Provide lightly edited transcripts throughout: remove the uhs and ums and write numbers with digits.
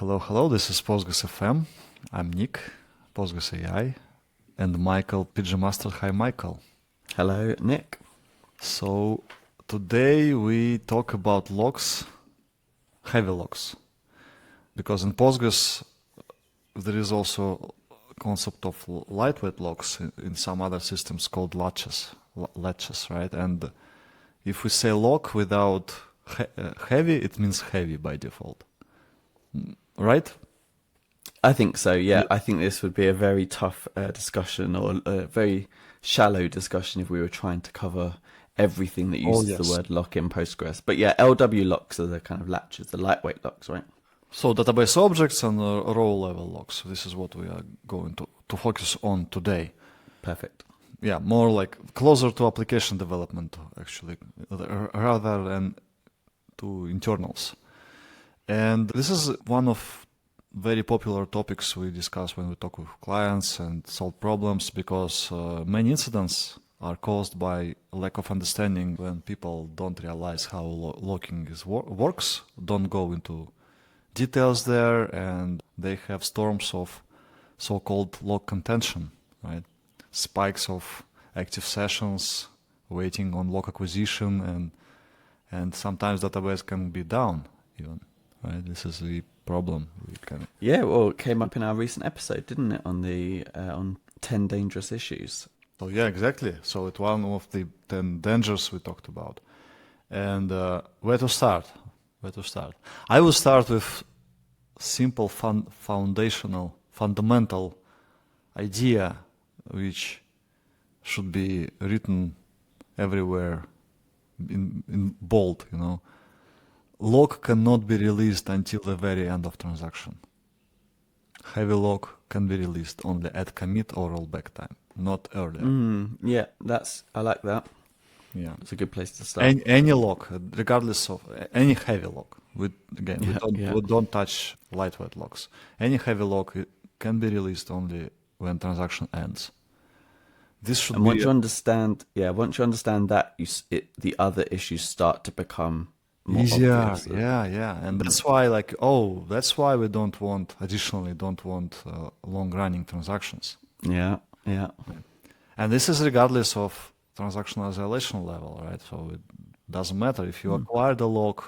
Hello, hello. This is Postgres FM. I'm Nick, Postgres AI, and Michael, PG Master. Hi, Michael. Hello, Nick. So today we talk about logs, heavy logs, because in Postgres there is also a concept of lightweight logs in some other systems called latches, right? And if we say log without heavy, it means heavy by default, right? I think so, yeah. I think this would be a very tough discussion or a very shallow discussion if we were trying to cover everything that uses the word lock in Postgres. But yeah, LW locks are the kind of latches, the lightweight locks, right? So database objects and row level logs. This is what we are going to focus on today. Perfect. Yeah, more like closer to application development, actually, rather than to internals. And this is one of very popular topics we discuss when we talk with clients and solve problems, because many incidents are caused by lack of understanding when people don't realize how logging works, don't go into details there, and they have storms of so-called log contention, right? Spikes of active sessions, waiting on log acquisition, and sometimes database can be down even, right? This is the problem. Yeah, well, it came up in our recent episode, didn't it, on the on 10 dangerous issues. So yeah, exactly. So it's one of the 10 dangers we talked about. And where to start? I will start with simple, fundamental idea, which should be written everywhere in bold, Log cannot be released until the very end of transaction. Heavy log can be released only at commit or rollback time, not earlier. Yeah, I like that. Yeah, it's a good place to start. Any log, regardless of any heavy log. We don't touch lightweight logs. Any heavy log can be released only when transaction ends. This should and once you understand that, the other issues start to become more easier. obvious. Yeah, and that's why, we don't want long-running transactions. Yeah. And this is regardless of transaction isolation level, right? So it doesn't matter if you acquire the log,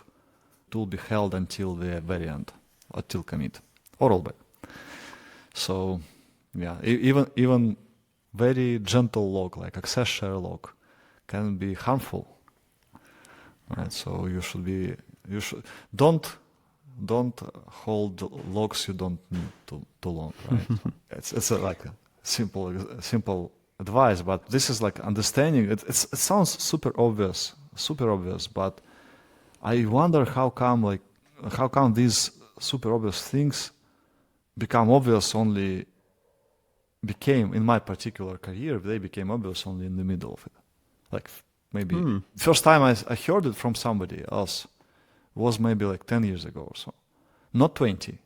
it will be held until the very end, until commit or rollback. So, yeah, even very gentle log like access share log can be harmful, right? So don't hold logs you don't need too long, right? it's like a simple advice, but this is like understanding. It sounds super obvious, but I wonder how come these super obvious things became in my particular career, they became obvious only in the middle of it. Like maybe first time I heard it from somebody else was maybe like 10 years ago or so. Not 20.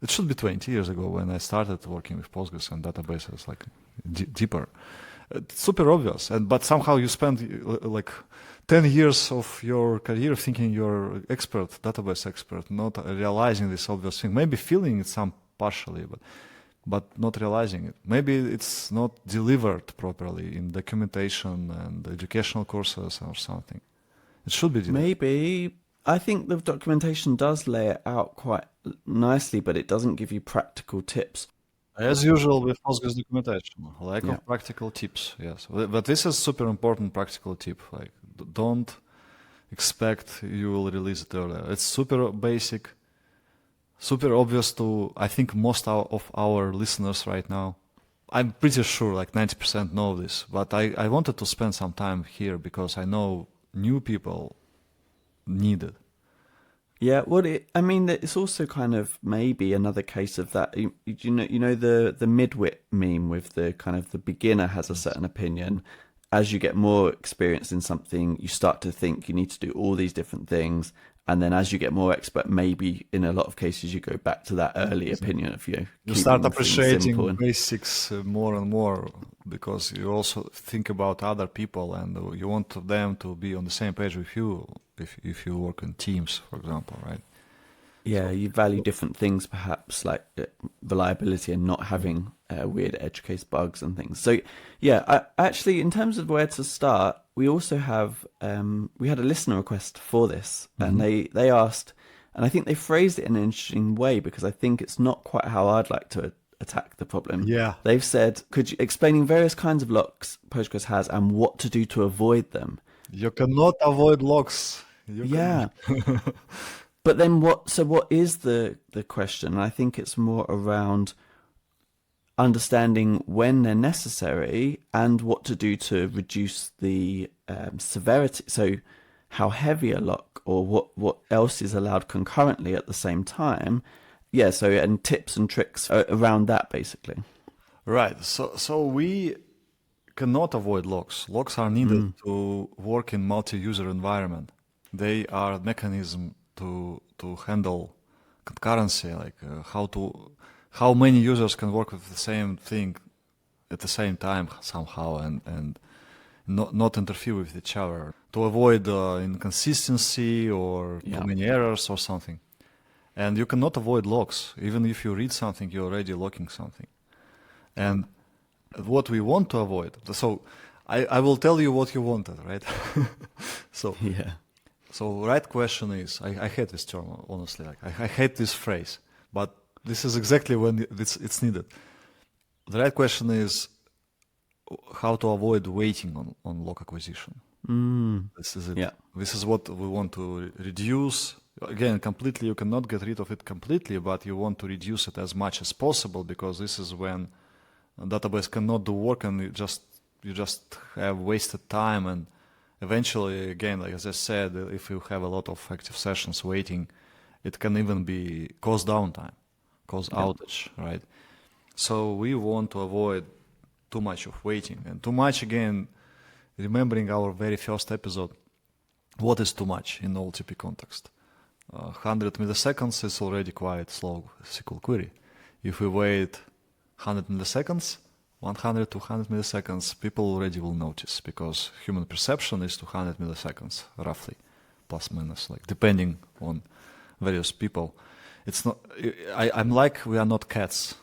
It should be 20 years ago when I started working with Postgres and databases like deeper. It's super obvious, but somehow you spend like 10 years of your career thinking you're database expert, not realizing this obvious thing. Maybe feeling it some partially, but not realizing it. Maybe it's not delivered properly in documentation and educational courses or something. It should be delivered. Maybe. I think the documentation does lay it out quite nicely, but it doesn't give you practical tips. As usual with Postgres documentation, lack of practical tips, yes. But this is super important practical tip. Like, don't expect you will release it earlier. It's super basic, super obvious to, I think, most of our listeners right now. I'm pretty sure like 90% know this, but I wanted to spend some time here because I know new people need it. Yeah, well, it's also kind of maybe another case of that. You know the midwit meme with the kind of the beginner has a certain opinion. As you get more experience in something, you start to think you need to do all these different things, and then as you get more expert, maybe in a lot of cases you go back to that early opinion of you. You start appreciating basics more and more because you also think about other people and you want them to be on the same page with you if you work in teams, for example, right? Yeah, you value different things, perhaps like reliability and not having weird edge case bugs and things. So, yeah, actually, in terms of where to start, we also have we had a listener request for this, and they asked, and I think they phrased it in an interesting way because I think it's not quite how I'd like to attack the problem. Yeah. They've said, could you explaining various kinds of locks Postgres has and what to do to avoid them? You cannot avoid locks. You Yeah. can. But then what, so what is the question? And I think it's more around understanding when they're necessary and what to do to reduce the severity. So how heavy a lock or what else is allowed concurrently at the same time. Yeah, so and tips and tricks around that basically. Right. So we cannot avoid locks. Locks are needed to work in multi-user environment. They are a mechanism to handle concurrency, like how many users can work with the same thing at the same time somehow, and not interfere with each other to avoid inconsistency or too many errors or something. And you cannot avoid locks. Even if you read something, you're already locking something. And what we want to avoid. So I will tell you what you wanted, right? So Yeah. so right question is, I hate this term, honestly. Like I hate this phrase, but this is exactly when it's needed. The right question is how to avoid waiting on lock acquisition. This is it. Yeah. This is what we want to reduce. Again, completely, you cannot get rid of it completely, but you want to reduce it as much as possible because this is when a database cannot do work and you just have wasted time, and eventually, again, like as I said, if you have a lot of active sessions waiting, it can even be cause downtime, cause outage, right? So we want to avoid too much of waiting, and too much, again, remembering our very first episode, what is too much in OLTP context? 100 milliseconds is already quite slow SQL query. If we wait 100 milliseconds, 100 to 100 milliseconds, people already will notice because human perception is 200 milliseconds, roughly, plus minus, like depending on various people. It's not. I'm like we are not cats.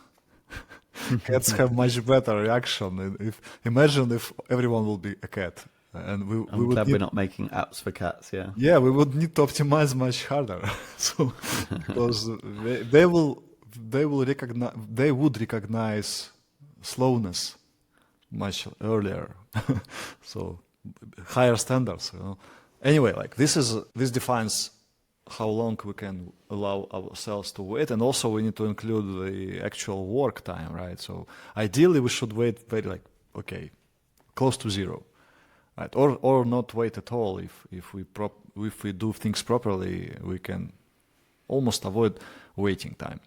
Cats have much better reaction. Imagine if everyone will be a cat, and we I'm would glad need, we're not making apps for cats, yeah. yeah, we would need to optimize much harder. So because they would recognize slowness much earlier. So higher standards, you know. Anyway, like this defines how long we can allow ourselves to wait, and also we need to include the actual work time, right? So ideally we should wait very close to zero, right? Or not wait at all. If we do things properly, we can almost avoid waiting time.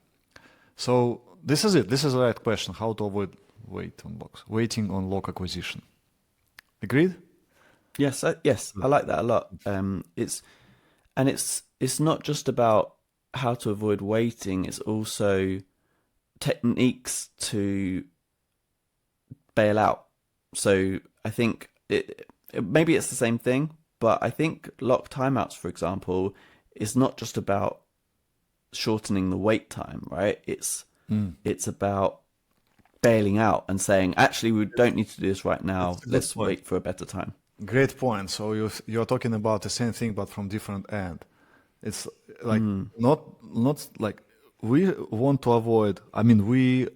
So this is it. This is the right question: how to avoid waiting on lock acquisition. Agreed? Yes, yes, I like that a lot. It's not just about how to avoid waiting, it's also techniques to bail out. So I think maybe it's the same thing, but I think lock timeouts, for example, is not just about shortening the wait time, right? It's about bailing out and saying, actually, we don't need to do this right now. Let's wait for a better time. Great point. So you're talking about the same thing, but from different end. It's like not like we want to avoid. I mean, we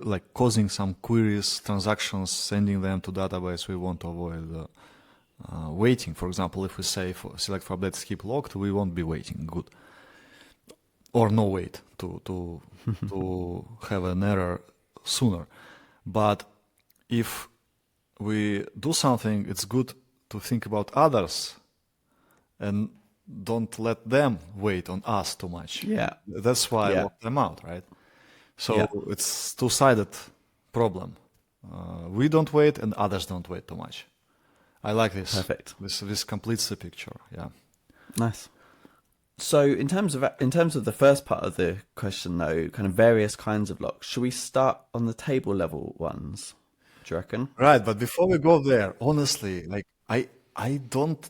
like causing some queries, transactions, sending them to database. We want to avoid waiting. For example, if we say select for update skip locked, we won't be waiting. Good. Or no wait to have an error sooner. But if we do something, it's good to think about others and don't let them wait on us too much. Yeah. That's why I lock them out, right? So it's two-sided problem. We don't wait and others don't wait too much. I like this. Perfect. This completes the picture. Yeah. Nice. So in terms of the first part of the question, though, kind of various kinds of locks, should we start on the table level ones? Do you reckon? Right, but before we go there, honestly, like I don't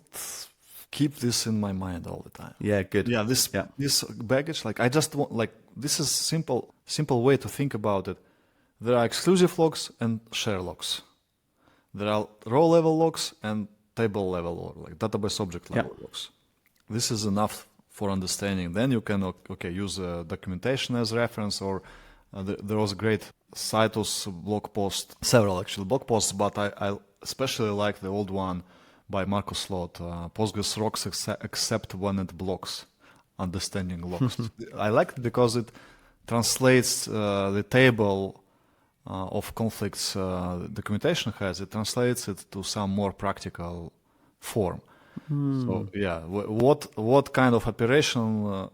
keep this in my mind all the time. Yeah, good. Yeah, this Yeah. this baggage, like I just want, like this is simple way to think about it. There are exclusive locks and share locks. There are row level locks and table level or like database object level locks. This is enough for understanding. Then you can use documentation as reference, or there was a great Citus blog post, several actually blog posts, but I especially like the old one by Marcus Slot, Postgres rocks except when it blocks, understanding locks. I like it because it translates the table of conflicts documentation has, it translates it to some more practical form. So yeah, what kind of operation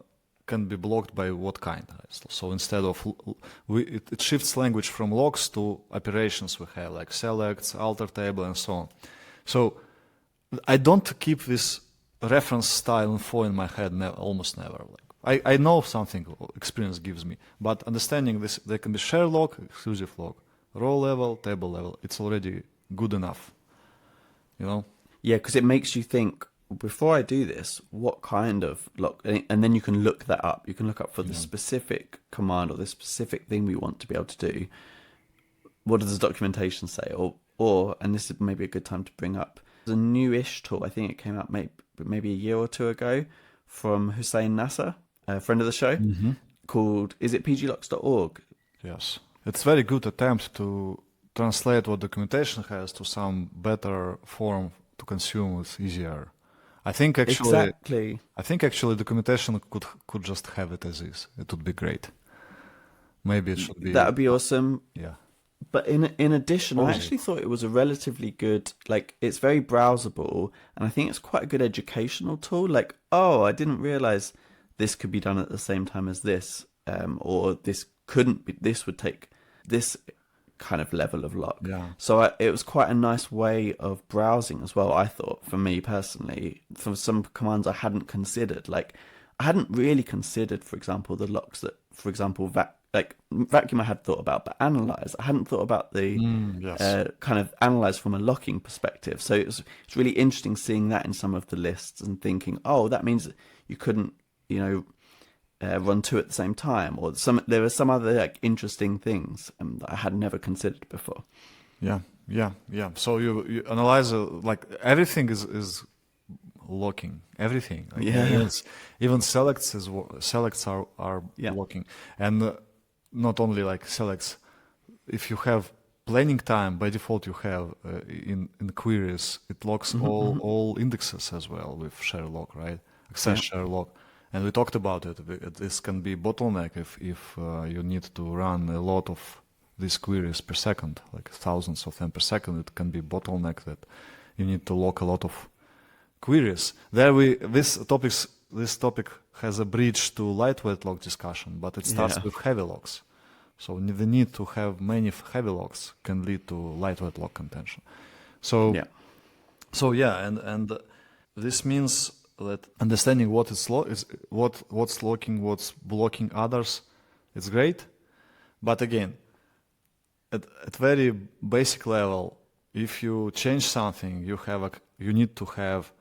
can be blocked by what kind? So instead of it shifts language from logs to operations we have like selects, alter table, and so on. So I don't keep this reference style info in my head almost never. Like I know something experience gives me, but understanding this, there can be share log, exclusive log, row level, table level. It's already good enough, you know. Yeah, because it makes you think, before I do this, what kind of lock? And then you can look that up. You can look up for the specific command or the specific thing we want to be able to do. What does the documentation say? Or and this is maybe a good time to bring up, there's a newish tool. I think it came out maybe a year or two ago from Hussein Nasser, a friend of the show, called, is it pglocks.org? Yes. It's very good attempt to translate what documentation has to some better form to consume. It's easier. I think actually documentation could just have it as is. It would be great. Maybe it should be. That would be awesome. Yeah. But in addition, I actually thought it was a relatively good, like, it's very browsable, and I think it's quite a good educational tool. Like, oh, I didn't realize this could be done at the same time as this, or this couldn't be, this would take this kind of level of lock. Yeah. So it was quite a nice way of browsing as well, I thought, for me personally, for some commands I hadn't considered. Like, I hadn't really considered, for example, the locks that, for example, vacuum I had thought about, but analyze, I hadn't thought about the kind of analyze from a locking perspective. So it's really interesting seeing that in some of the lists and thinking, oh, that means you couldn't, run two at the same time, or there were some other like interesting things that I had never considered before. Yeah. So you analyze like everything is locking, everything. Like, even selects are locking, and not only like selects. If you have planning time, by default you have in queries it locks all indexes as well with share lock, right? Access share lock. And we talked about it. This can be bottleneck if you need to run a lot of these queries per second, like thousands of them per second. It can be bottleneck that you need to lock a lot of queries. This topic has a bridge to lightweight lock discussion, but it starts with heavy locks. So the need to have many heavy locks can lead to lightweight lock contention. And this means that understanding what's locking, what's blocking others, it's great. But again, at very basic level, if you change something, you need to have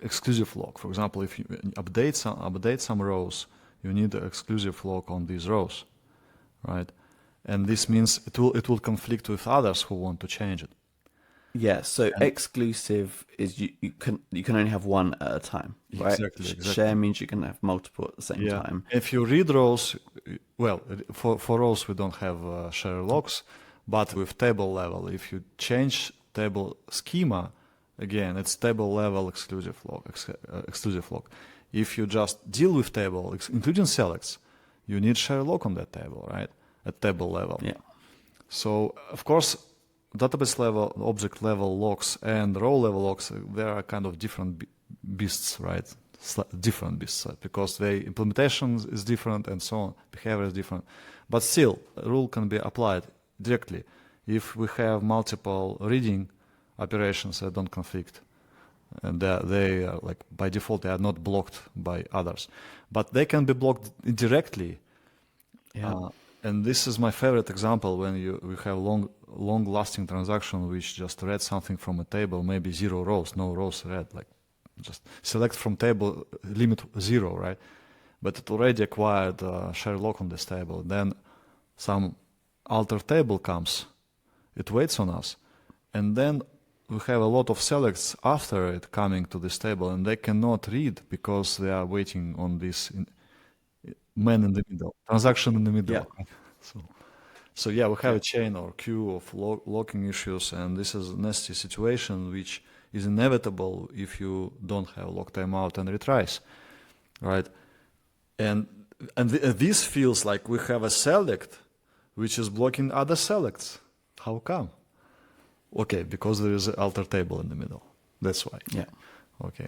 exclusive lock. For example, if you update some rows, you need an exclusive lock on these rows, right? And this means it will conflict with others who want to change it. Yeah, so exclusive is you can only have one at a time, right? Exactly. Share means you can have multiple at the same time. If you read rows, well, for rows we don't have share locks, but with table level, if you change table schema, again, it's table level exclusive lock. If you just deal with table, including selects, you need share lock on that table, right? At table level. Yeah. So of course, database level, object level locks and row level locks, they are kind of different beasts, right? Different beasts because the implementation is different and so on, behavior is different. But still, a rule can be applied directly if we have multiple reading operations that don't conflict, and they are like by default they are not blocked by others, but they can be blocked indirectly. And this is my favorite example when you have long lasting transaction which just read something from a table, maybe 0 rows, no rows read, like just select from table limit 0, right? But it already acquired share lock on this table. Then some alter table comes, it waits on us, and then we have a lot of selects after it coming to this table, and they cannot read because they are waiting on this man in the middle, transaction in the middle. Yeah. So yeah, we have a chain or queue of locking issues, and this is a nasty situation which is inevitable if you don't have lock timeout and retries, right? And this feels like we have a select which is blocking other selects. How come? Okay, because there is an alter table in the middle. That's why. Yeah. Okay.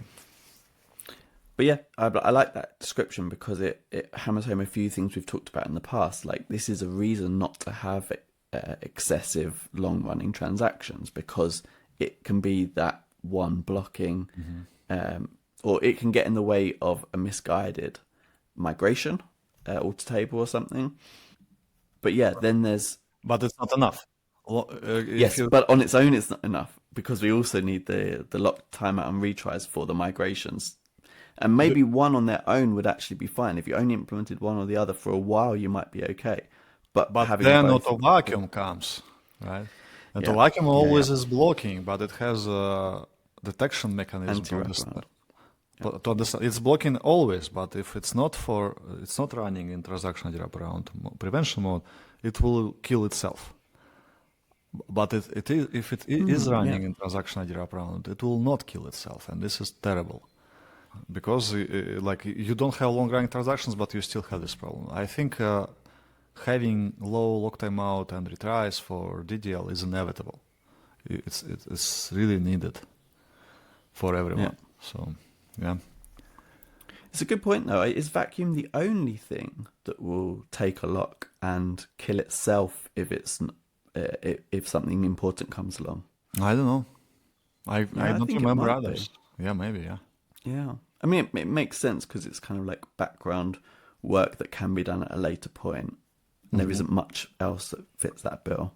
But yeah, I like that description because it hammers home a few things we've talked about in the past. Like, this is a reason not to have excessive long-running transactions, because it can be that one blocking, or it can get in the way of a misguided migration or to table or something. But yeah, then there's... But it's not enough. Yes, but on its own it's not enough, because we also need the lock timeout and retries for the migrations. And maybe one on their own would actually be fine. If you only implemented one or the other for a while, you might be okay. But having then both, auto vacuum comes, right? And Yeah. the vacuum always Yeah. is blocking, but it has a detection mechanism to Anti-wraparound. understand. To understand. It's blocking always, but if it's not running in transaction wraparound prevention mode, it will kill itself. But if it is running in transaction wraparound, it will not kill itself, and this is terrible. Because like you don't have long-running transactions, but you still have this problem. I think having low lock timeout and retries for DDL is inevitable. It's really needed for everyone. Yeah. So yeah, It's a good point though. Is vacuum the only thing that will take a lock and kill itself if something important comes along? I don't know. I I don't think it remember might be. others. Yeah, maybe. Yeah. Yeah. I mean, it makes sense because it's kind of like background work that can be done at a later point. And there isn't much else that fits that bill.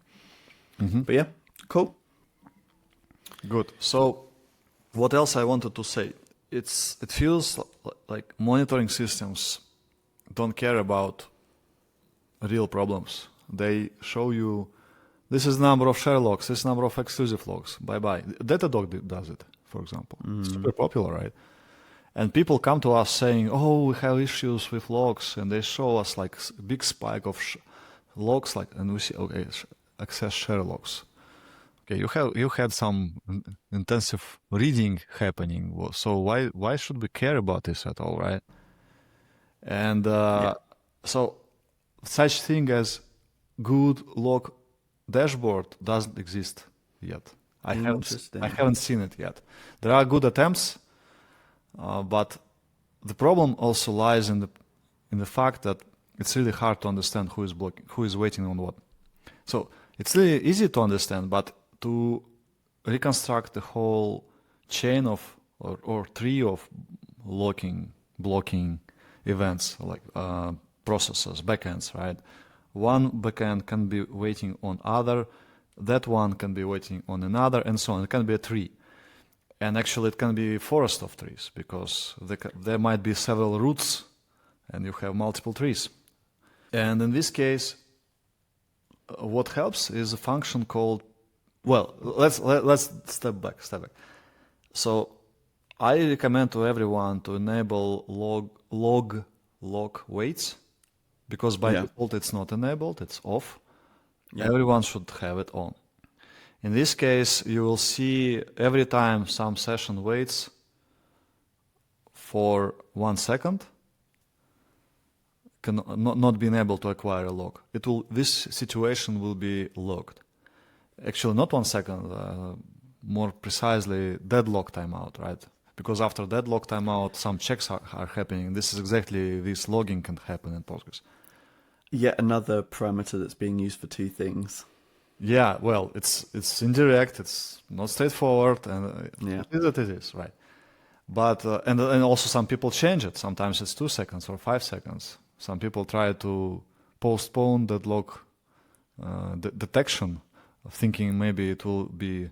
But yeah, cool. Good. So, what else I wanted to say? It feels like monitoring systems don't care about real problems. They show you this is number of share logs, this number of exclusive logs. Bye bye. Datadog does it, for example. Super popular, right? And people come to us saying, "Oh, we have issues with logs," and they show us like big spike of logs, like, and we see, okay, access share logs. Okay, you had some intensive reading happening, so why should we care about this at all, right? And so such thing as good log dashboard doesn't exist yet. I haven't seen it yet. There are good attempts, but the problem also lies in the fact that it's really hard to understand who is blocking, who is waiting on what. So it's really easy to understand, but to reconstruct the whole chain of or tree of blocking events, like processes, backends, right? One backend can be waiting on other, that one can be waiting on another, and so on. It can be a tree. And actually it can be a forest of trees, because there might be several roots and you have multiple trees. And in this case, what helps is a function called, well, let's step back. So I recommend to everyone to enable log waits, because by default it's not enabled, it's off. Yeah. Everyone should have it on. In this case, you will see every time some session waits for 1 second, not being able to acquire a log. This situation will be logged. Actually, not 1 second, more precisely, deadlock timeout, right? Because after deadlock timeout, some checks are happening. This is exactly this logging can happen in Postgres. Yet another parameter that's being used for two things. Yeah, well, it's indirect, it's not straightforward, and it is, right? But and also some people change it. Sometimes it's 2 seconds or 5 seconds. Some people try to postpone deadlock detection, thinking maybe it will be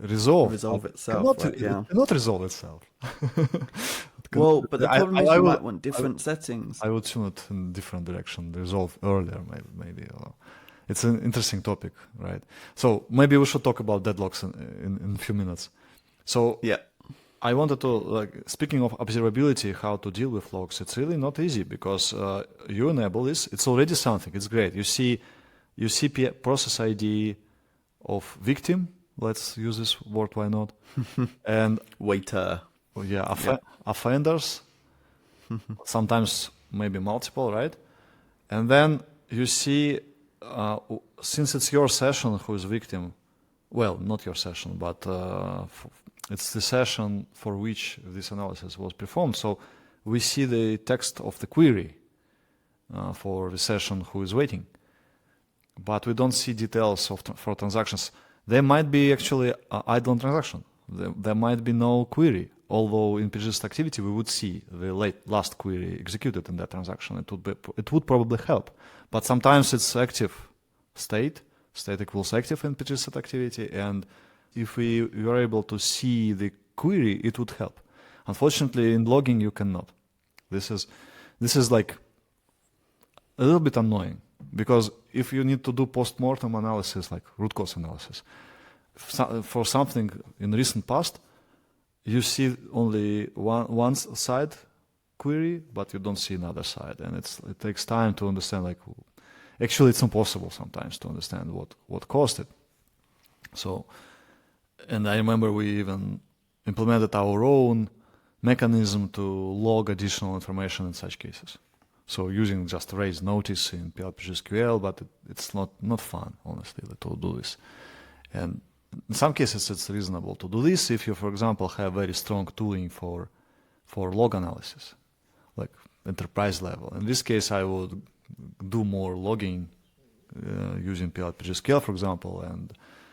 resolve. resolve But itself, cannot, right? it Yeah. cannot resolve itself. Well, but the problem is you will- might want different settings. I would tune it in different direction, resolve earlier, maybe. It's an interesting topic, right? So maybe we should talk about deadlocks in a few minutes. So Yeah. I wanted to, like, speaking of observability, how to deal with logs, it's really not easy because you enable this. It's already something. It's great. You see process ID of victim. Let's use this word. Why not? And Waiter. yeah, offenders. Sometimes maybe multiple, right? And then you see, since it's your session who is victim, well, not your session, but it's the session for which this analysis was performed. So we see the text of the query for the session who is waiting, but we don't see details for transactions. There might be actually an idle transaction. There might be no query, although in persistent activity we would see the last query executed in that transaction. It would probably help, but sometimes it's active state equals active in persistent activity, and if we were able to see the query, it would help. Unfortunately, in logging you cannot. This is like a little bit annoying, because if you need to do post-mortem analysis, like root cause analysis, for something in recent past, you see only one side query, but you don't see another side, and it takes time to understand. Like, actually, it's impossible sometimes to understand what caused it. So, and I remember we even implemented our own mechanism to log additional information in such cases. So using just raise notice in PLPGSQL, but it's not fun, honestly, to do this. And in some cases, it's reasonable to do this if you, for example, have very strong tooling for log analysis, like enterprise level. In this case, I would do more logging using PLPGSQL, for example, and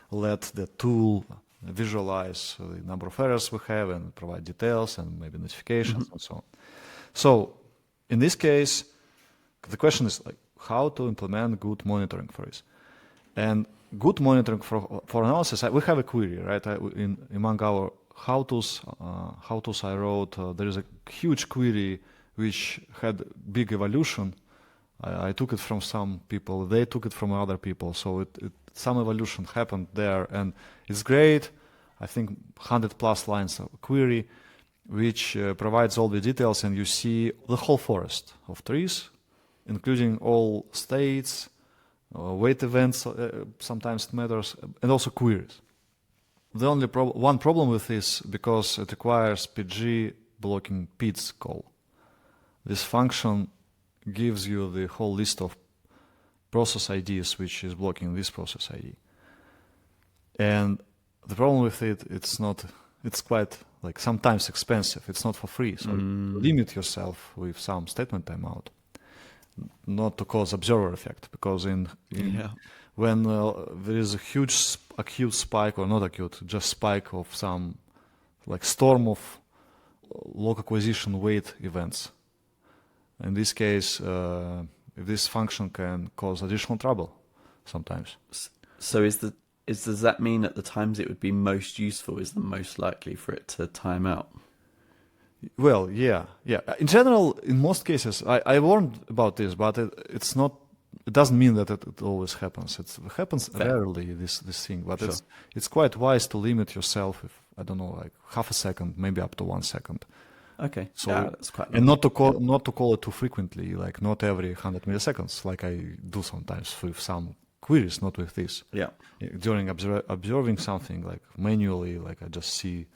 let the tool visualize the number of errors we have and provide details and maybe notifications and so on. So in this case, the question is like how to implement good monitoring for this. And good monitoring for analysis, we have a query, right? Among our how-tos I wrote, there is a huge query which had big evolution. I took it from some people, they took it from other people, so some evolution happened there, and it's great. I think 100 plus lines of query, which provides all the details, and you see the whole forest of trees, including all states, wait events, sometimes it matters, and also queries. The only one problem with this, because it requires PG blocking PIDS call. This function gives you the whole list of process IDs which is blocking this process ID. And the problem with it's quite like sometimes expensive. It's not for free. So you limit yourself with some statement timeout, not to cause observer effect, because when there is a huge acute spike, or not acute, just spike of some like storm of log acquisition wait events. In this case, this function can cause additional trouble sometimes. So does that mean at the times it would be most useful is the most likely for it to time out? Well, yeah. In general, in most cases, I warned about this, but it's not. It doesn't mean that it always happens. It happens rarely. This thing, but Sure. it's quite wise to limit yourself. If I don't know, like half a second, maybe up to 1 second. Okay, So yeah, that's quite and not to call it too frequently, like not every 100 milliseconds, like I do sometimes with some queries, not with this. Yeah. During observing something like manually, like I just see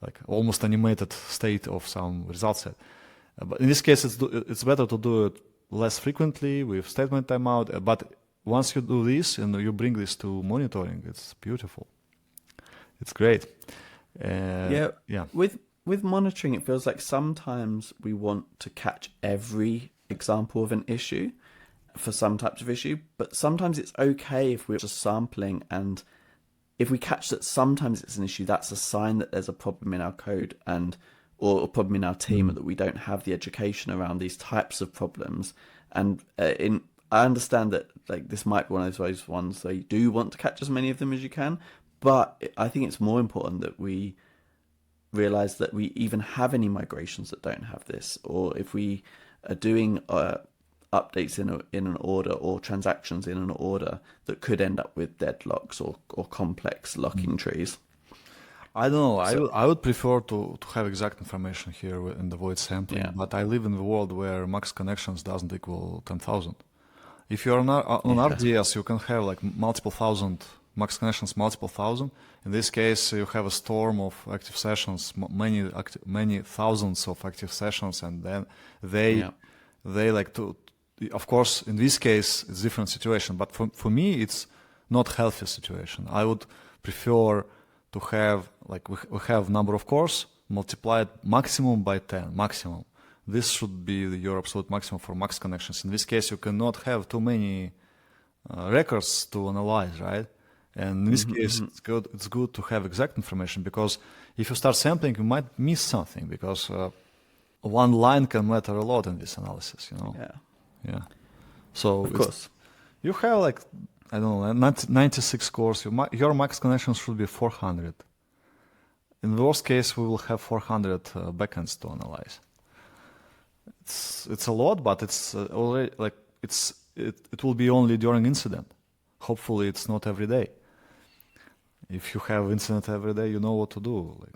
like almost animated state of some result set. But in this case, it's better to do it less frequently with statement timeout. But once you do this and you bring this to monitoring, it's beautiful. It's great. Yeah. With monitoring, it feels like sometimes we want to catch every example of an issue for some types of issue, but sometimes it's okay if we're just sampling, and if we catch that sometimes it's an issue, that's a sign that there's a problem in our code or a problem in our team, that we don't have the education around these types of problems. And I understand that like this might be one of those ones where you do want to catch as many of them as you can, But I think it's more important that we realize that we even have any migrations that don't have this, or if we are doing updates in an order or transactions in an order that could end up with deadlocks or complex locking trees. I don't know. So I would prefer to have exact information here in the void sampling, yeah, but I live in a world where max connections doesn't equal 10,000. If you're on yeah, RDS, you can have like multiple thousand max connections, multiple thousand. In this case, you have a storm of active sessions, many thousands of active sessions, and then they yeah, they like to. Of course, in this case, it's different situation. But for me, it's not healthy situation. I would prefer to have like we have number of cores multiplied maximum by 10 maximum. This should be your absolute maximum for max connections. In this case, you cannot have too many records to analyze, right? And in this case, it's good to have exact information, because if you start sampling, you might miss something, because one line can matter a lot in this analysis, you know? yeah. Yeah. So Of course. you have like, I don't know, 96 cores. Your max connections should be 400. In the worst case, we will have 400 backends to analyze. It's a lot, but it's already like it will be only during incident. Hopefully, it's not every day. If you have incident every day, you know what to do. Like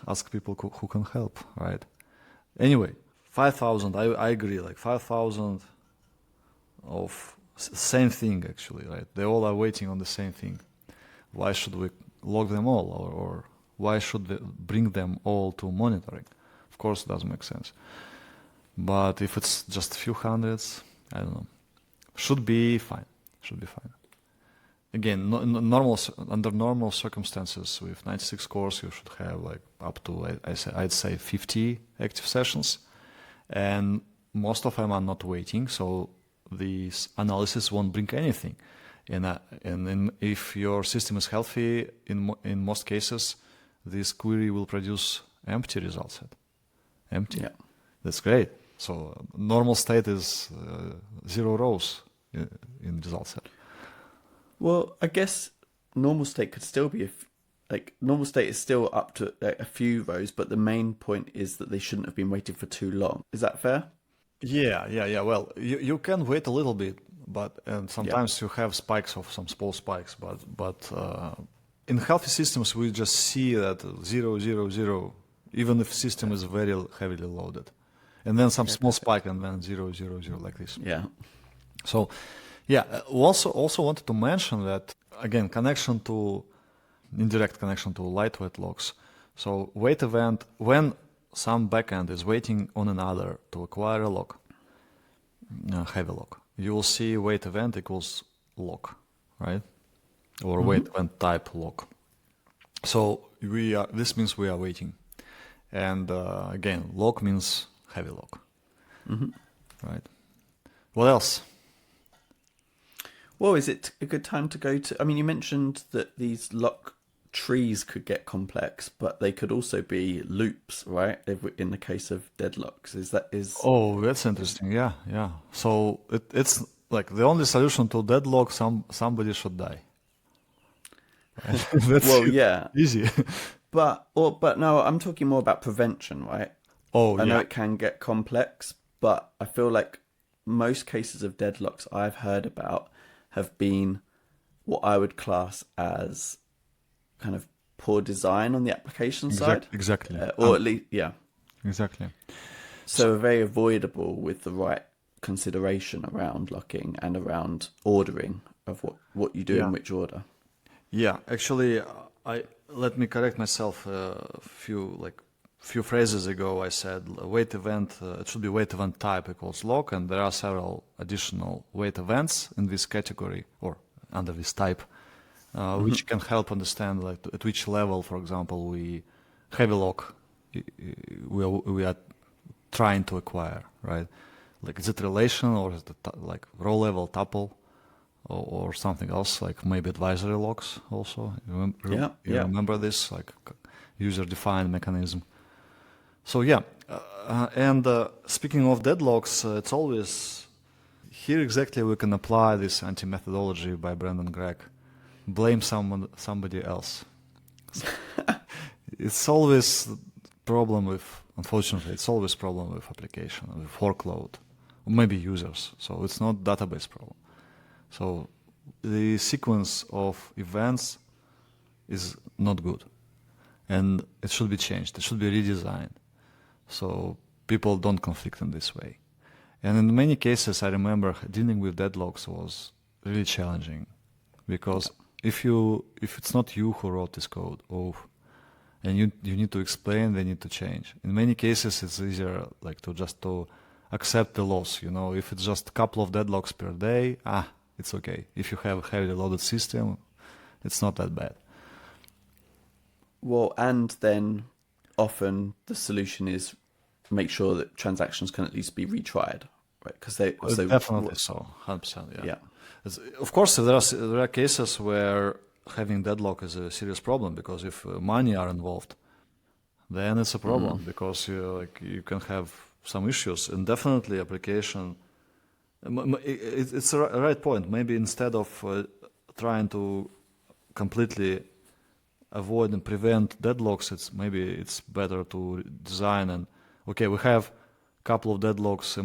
ask people who can help, right? Anyway, 5,000. I agree. Like 5,000 of same thing actually, right? They all are waiting on the same thing. Why should we log them all, or why should we bring them all to monitoring? Of course, it doesn't make sense. But if it's just a few hundreds, I don't know. Should be fine. Should be fine. Again, under normal circumstances, with 96 cores, you should have like up to I'd say 50 active sessions, and most of them are not waiting, so this analysis won't bring anything. And if your system is healthy, in most cases, this query will produce empty result set. Empty. Yeah. That's great. So normal state is 0 rows in result set. Well, I guess normal state could still be normal state is still up to a few rows, but the main point is that they shouldn't have been waiting for too long. Is that fair? Yeah. Well, you can wait a little bit, and sometimes you have spikes of some small spikes, but in healthy systems we just see that 0, 0, 0, even if system is very heavily loaded, and then some small spike, and then 0, 0, 0 like this. Yeah. So, yeah. Also wanted to mention that again, indirect connection to lightweight locks. So wait event, when some backend is waiting on another to acquire a lock, heavy lock, you will see wait event equals lock, right? Or wait event type lock. So this means we are waiting. And again, lock means heavy lock, right? What else? Well, is it a good time to go to? I mean, you mentioned that these lock trees could get complex, but they could also be loops, right? In the case of deadlocks, Oh, that's interesting. Yeah. So it's like the only solution to deadlock. Somebody should die. That's well, yeah, easy. but no, I'm talking more about prevention, right? Oh, I know yeah. it can get complex, but I feel like most cases of deadlocks I've heard about have been what I would class as kind of poor design on the application side. Exactly. Or at least, yeah. Exactly. So very avoidable with the right consideration around locking and around ordering of what you do in which order. Yeah, actually, let me correct myself. A few phrases ago, I said wait event. It should be wait event type equals lock, and there are several additional wait events in this category or under this type, which can help understand like at which level, for example, we heavy lock we are trying to acquire, right? Like is it relation or is it like row level tuple? Or something else, like maybe advisory locks also. You remember this, like user-defined mechanism. So yeah, and speaking of deadlocks, it's always here exactly we can apply this anti-methodology by Brendan Gregg. blame somebody else. It's always problem with, unfortunately, it's always problem with application, with workload, or maybe users. So it's not database problem. So the sequence of events is not good, and it should be changed. It should be redesigned, so people don't conflict in this way. And in many cases, I remember dealing with deadlocks was really challenging, because if it's not you who wrote this code, and you need to explain, they need to change. In many cases, it's easier like to accept the loss. If it's just a couple of deadlocks per day, it's okay. If you have a heavily loaded system, it's not that bad. Well, and then often the solution is make sure that transactions can at least be retried, right? Because Definitely so, 100%. Yeah. Of course, there are cases where having deadlock is a serious problem, because if money are involved, then it's a problem, because you can have some issues. And definitely application, it's a right point. Maybe instead of trying to completely avoid and prevent deadlocks, it's better to design and we have a couple of deadlocks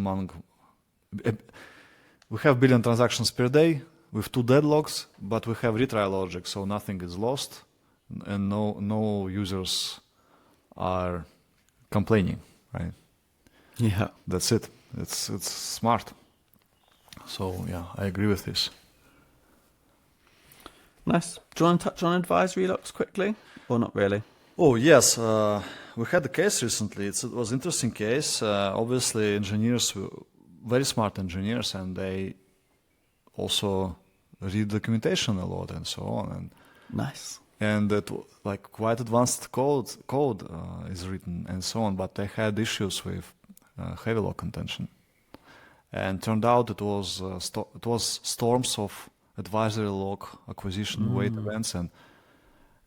we have billion transactions per day with 2 deadlocks, but we have retry logic, so nothing is lost, and no users are complaining, right? Yeah. That's it. It's smart. So yeah, I agree with this. Nice. Do you want to touch on advisory locks quickly, or not really? Oh yes, we had a case recently. It was an interesting case. Obviously, engineers, very smart engineers, and they also read documentation a lot and so on. And Nice. And that quite advanced code is written and so on, but they had issues with heavy lock contention, and turned out it was storms of advisory lock acquisition wait events,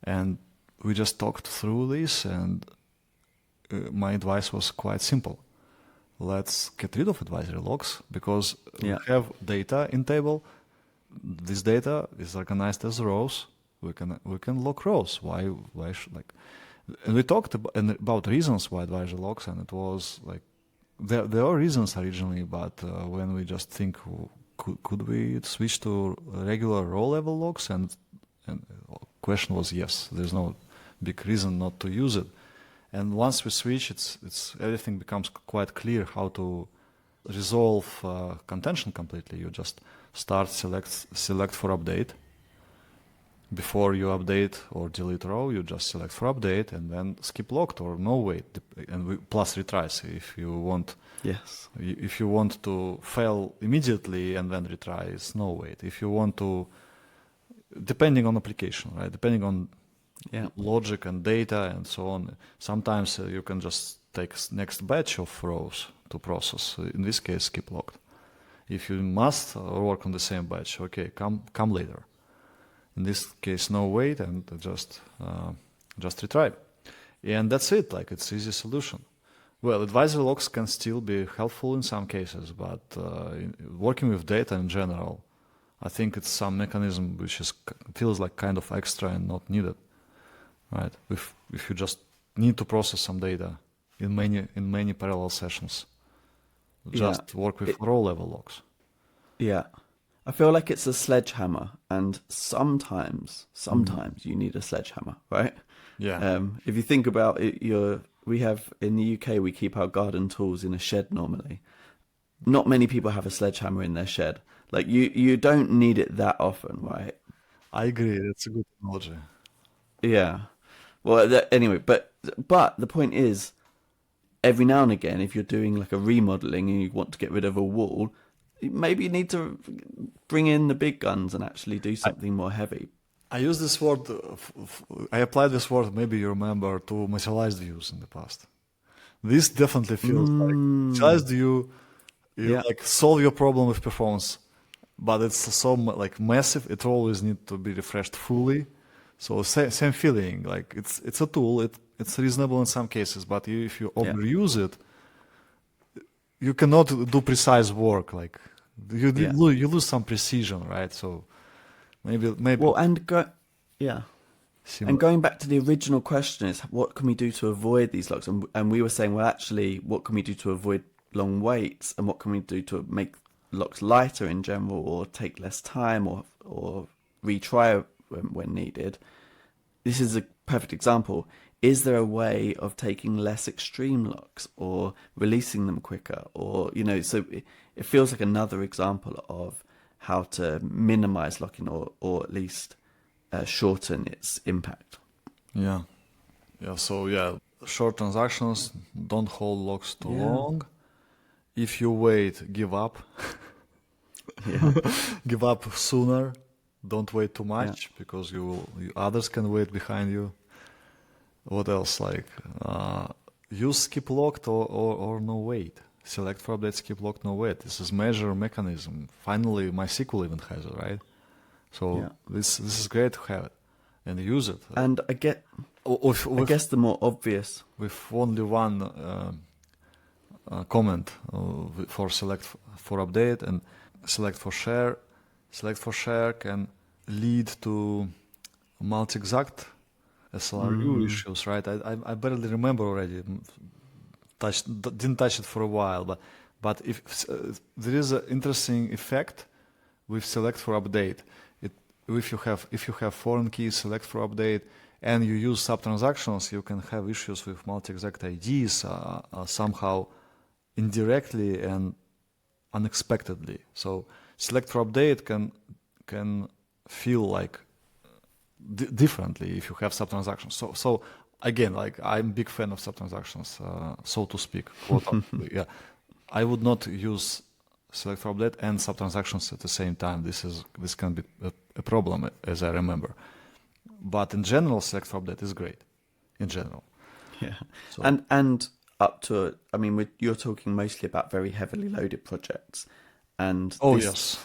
and we just talked through this, and my advice was quite simple. Let's get rid of advisory locks, because we have data in table. This data is organized as rows. We can lock rows. Why should And we talked about reasons why advisory locks, and it was there are reasons originally, but when we just think, could we switch to regular row level locks, and question was yes. There's no big reason not to use it. And once we switch, it's everything becomes quite clear how to resolve contention completely. You just start select for update. Before you update or delete row, you just select for update, and then skip locked or no wait, and plus retries if you want. Yes. If you want to fail immediately and then retry, it's no wait. If you want to, depending on application, right? Depending on logic and data and so on. Sometimes you can just take next batch of rows to process. In this case, skip locked. If you must work on the same batch, okay, come later. In this case, no wait, and just retry. And that's it. It's easy solution. Well, advisory locks can still be helpful in some cases, but working with data in general, I think it's some mechanism which feels like kind of extra and not needed, right? If you just need to process some data in many parallel sessions, just work with row level locks. Yeah, I feel like it's a sledgehammer, and sometimes you need a sledgehammer, right? Yeah. If you think about it, we have in the UK, we keep our garden tools in a shed normally. Not many people have a sledgehammer in their shed. You don't need it that often, right? I agree. That's a good analogy. Yeah. Well, anyway, but the point is, every now and again, if you're doing a remodeling and you want to get rid of a wall, maybe you need to bring in the big guns and actually do something more heavy. I use this word, I applied this word, maybe you remember, to materialized views in the past. This definitely feels like materialized view, you solve your problem with performance, but it's so massive, it always needs to be refreshed fully. So same feeling, it's a tool, it's reasonable in some cases, but if you overuse it, you cannot do precise work. You lose some precision, right? So Maybe Well, yeah. And going back to the original question is, what can we do to avoid these locks? And we were saying, well, actually, what can we do to avoid long waits? And what can we do to make locks lighter in general, or take less time, or retry when needed? This is a perfect example. Is there a way of taking less extreme locks or releasing them quicker? Or, so it feels like another example of how to minimize locking or at least shorten its impact. Yeah. So short transactions, don't hold locks too long. If you wait, give up. Yeah. Give up sooner. Don't wait too much because others can wait behind you. What else? Use skip locked or no wait. Select for update, skip locked, no wait. This is measure mechanism. Finally, MySQL even has it, right? So this is great to have it and use it. And I guess the more obvious. With only one comment for select for update and select for share. Select for share can lead to multi-exact SLRU issues, right? I barely remember already. Didn't touch it for a while, but if there is an interesting effect with select for update. If you have foreign keys, select for update, and you use sub-transactions, you can have issues with multi-exact IDs somehow indirectly and unexpectedly. So select for update can feel like differently if you have sub-transactions. So again, I'm a big fan of sub-transactions, so to speak. I would not use select for update and sub-transactions at the same time. This can be a problem, as I remember. But in general, select for update is great. In general, yeah. So. And up to, you're talking mostly about very heavily loaded projects, and this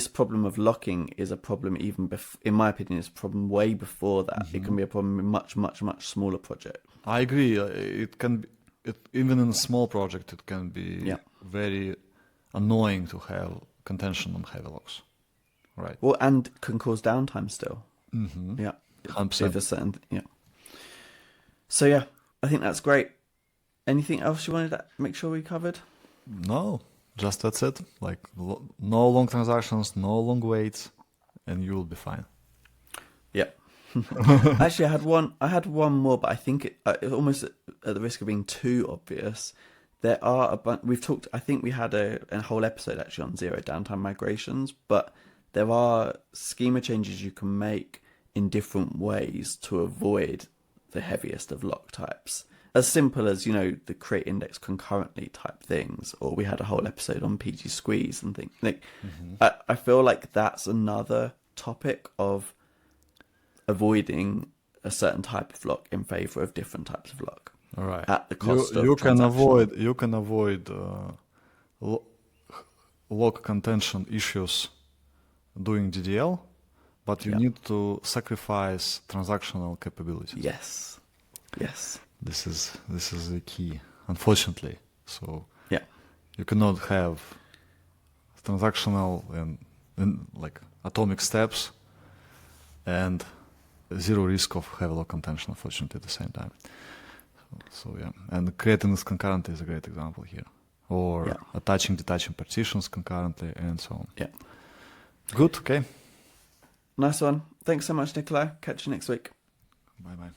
problem of locking is a problem even in my opinion, is a problem way before that. It can be a problem in much, much, much smaller project. I agree. It can be, even in a small project, it can be very annoying to have contention on heavy locks, right? Well, and can cause downtime still. Yeah, 100%. So I think that's great. Anything else you wanted to make sure we covered? No, just that's it. No long transactions, no long waits, and you will be fine. Yeah. Actually, I had one more, but I think it almost at the risk of being too obvious. There are we've talked. I think we had a whole episode actually on zero downtime migrations, but there are schema changes you can make in different ways to avoid the heaviest of lock types. As simple as, the create index concurrently type things, or we had a whole episode on PG squeeze and things. I feel like that's another topic of avoiding a certain type of lock in favor of different types of lock. All right. At the cost of you can avoid lock contention issues doing DDL, but you need to sacrifice transactional capabilities. Yes. This is the key, unfortunately. So you cannot have transactional and atomic steps and zero risk of heavy lock contention, unfortunately, at the same time. So and creating this concurrently is a great example here, or attaching, detaching partitions concurrently, and so on. Yeah. Good. Okay. Nice one. Thanks so much, Nikolai. Catch you next week. Bye.